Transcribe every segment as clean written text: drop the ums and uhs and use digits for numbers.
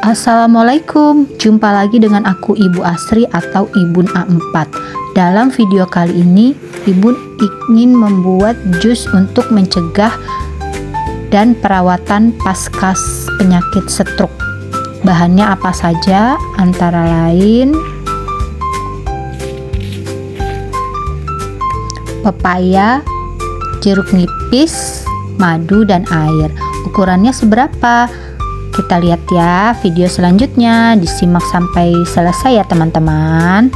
Assalamualaikum, jumpa lagi dengan aku Ibu Asri atau Ibun A4. Dalam video kali ini, Ibu ingin membuat jus untuk mencegah dan perawatan pasca penyakit stroke. Bahannya apa saja? Antara lain pepaya, jeruk nipis, madu, dan air. Ukurannya seberapa? Kita lihat ya video selanjutnya, disimak sampai selesai ya teman-teman.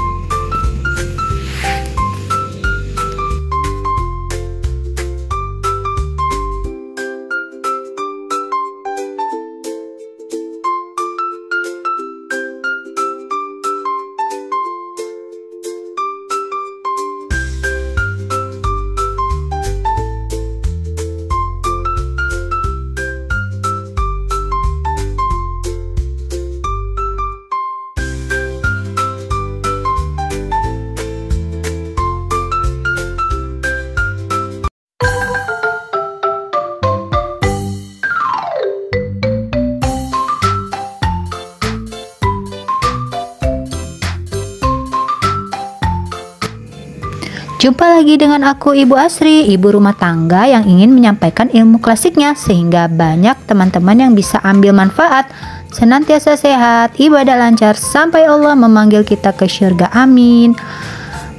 Jumpa lagi dengan aku Ibu Asri, ibu rumah tangga yang ingin menyampaikan ilmu klasiknya sehingga banyak teman-teman yang bisa ambil manfaat. Senantiasa sehat, ibadah lancar sampai Allah memanggil kita ke syurga, amin.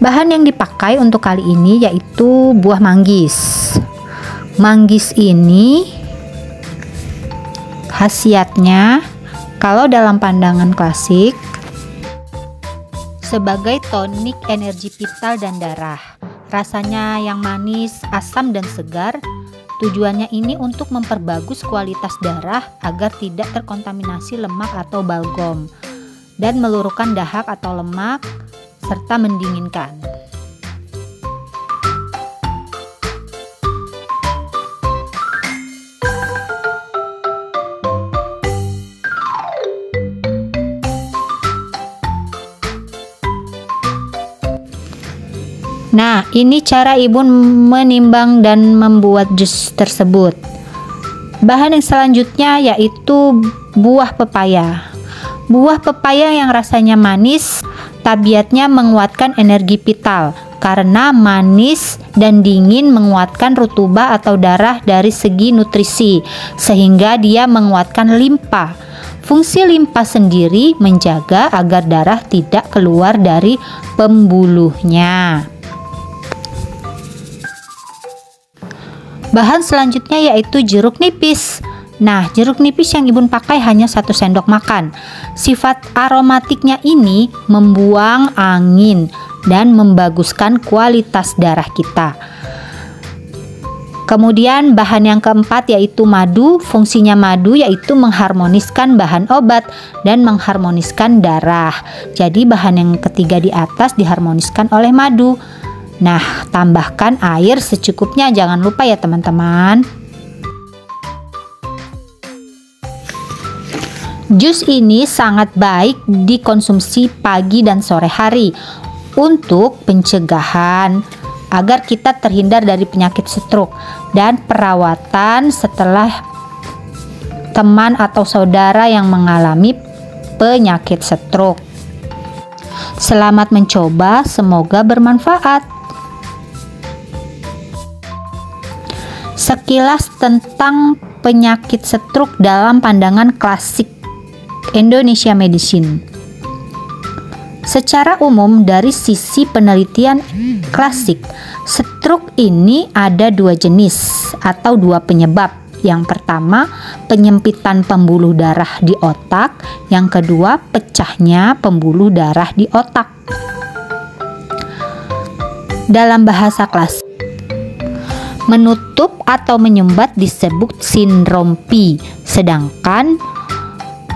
Bahan yang dipakai untuk kali ini yaitu buah manggis. Manggis ini khasiatnya kalau dalam pandangan klasik sebagai tonik energi vital dan darah. Rasanya yang manis, asam, dan segar. Tujuannya ini untuk memperbagus kualitas darah agar tidak terkontaminasi lemak atau balgam dan meluruhkan dahak atau lemak serta mendinginkan. Nah, ini cara Ibu menimbang dan membuat jus tersebut. Bahan yang selanjutnya yaitu buah pepaya. Buah pepaya yang rasanya manis, tabiatnya menguatkan energi vital karena manis dan dingin menguatkan rutubah atau darah dari segi nutrisi, sehingga dia menguatkan limpa. Fungsi limpa sendiri menjaga agar darah tidak keluar dari pembuluhnya. Bahan selanjutnya yaitu jeruk nipis. Nah, jeruk nipis yang Ibu pakai hanya 1 sendok makan. Sifat aromatiknya ini membuang angin dan membaguskan kualitas darah kita. Kemudian bahan yang keempat yaitu madu. Fungsinya madu yaitu mengharmoniskan bahan obat dan mengharmoniskan darah. Jadi bahan yang ketiga di atas diharmoniskan oleh madu. Nah, tambahkan air secukupnya, jangan lupa ya teman-teman. Jus ini sangat baik dikonsumsi pagi dan sore hari untuk pencegahan agar kita terhindar dari penyakit stroke dan perawatan setelah teman atau saudara yang mengalami penyakit stroke. Selamat mencoba, semoga bermanfaat. Sekilas tentang penyakit stroke dalam pandangan klasik Indonesia Medicine. Secara umum dari sisi penelitian klasik, stroke ini ada 2 jenis atau 2 penyebab. Yang pertama, penyempitan pembuluh darah di otak. Yang kedua, pecahnya pembuluh darah di otak. Dalam bahasa klasik, menutup atau menyumbat disebut sindrom P, sedangkan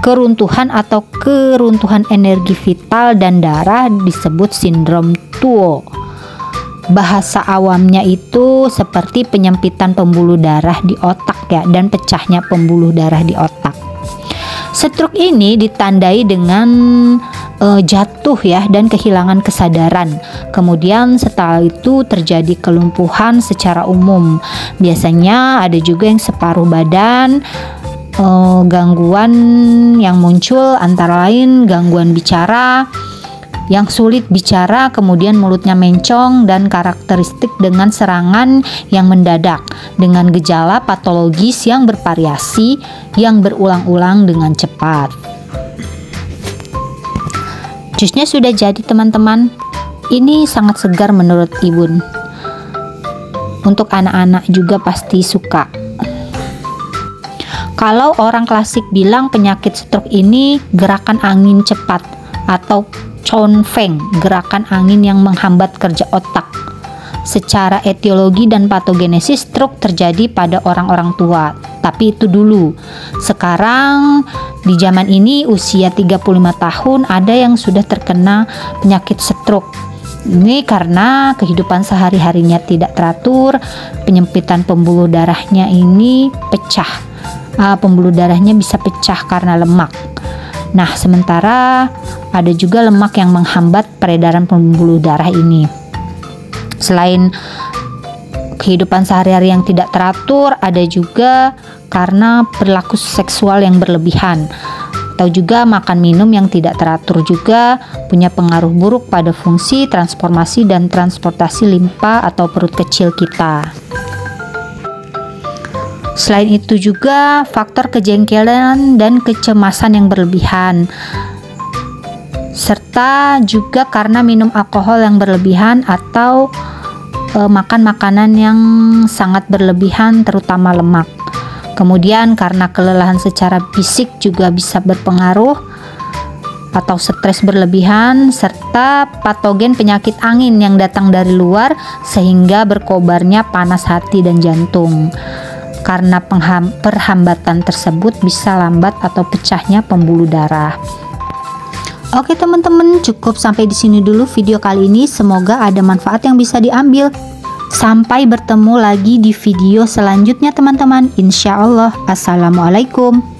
keruntuhan atau keruntuhan energi vital dan darah disebut sindrom Tuo. Bahasa awamnya itu seperti penyempitan pembuluh darah di otak ya, dan pecahnya pembuluh darah di otak. Stroke ini ditandai dengan jatuh ya dan kehilangan kesadaran. Kemudian setelah itu terjadi kelumpuhan secara umum. Biasanya ada juga yang separuh badan gangguan yang muncul antara lain gangguan bicara, yang sulit bicara, kemudian mulutnya mencong, dan karakteristik dengan serangan yang mendadak dengan gejala patologis yang bervariasi yang berulang-ulang dengan cepat. Jusnya sudah jadi teman-teman. Ini sangat segar menurut Ibun. Untuk anak-anak juga pasti suka. Kalau orang klasik bilang penyakit stroke ini gerakan angin cepat atau Chongfeng, gerakan angin yang menghambat kerja otak. Secara etiologi dan patogenesis, stroke terjadi pada orang-orang tua. Tapi itu dulu. Sekarang di zaman ini usia 35 tahun ada yang sudah terkena penyakit stroke. Ini karena kehidupan sehari-harinya tidak teratur, penyempitan pembuluh darahnya ini pecah. Pembuluh darahnya bisa pecah karena lemak. Nah, sementara ada juga lemak yang menghambat peredaran pembuluh darah ini. Selain kehidupan sehari-hari yang tidak teratur, ada juga karena perilaku seksual yang berlebihan, atau juga makan minum yang tidak teratur juga punya pengaruh buruk pada fungsi transformasi dan transportasi limpa atau perut kecil kita. Selain itu juga faktor kejengkelan dan kecemasan yang berlebihan, serta juga karena minum alkohol yang berlebihan atau makan makanan yang sangat berlebihan terutama lemak. Kemudian karena kelelahan secara fisik juga bisa berpengaruh atau stres berlebihan, serta patogen penyakit angin yang datang dari luar sehingga berkobarnya panas hati dan jantung. Karena perhambatan tersebut bisa lambat atau pecahnya pembuluh darah. Oke teman-teman, cukup sampai di sini dulu video kali ini. Semoga ada manfaat yang bisa diambil. Sampai bertemu lagi di video selanjutnya teman-teman. Insya Allah. Assalamualaikum.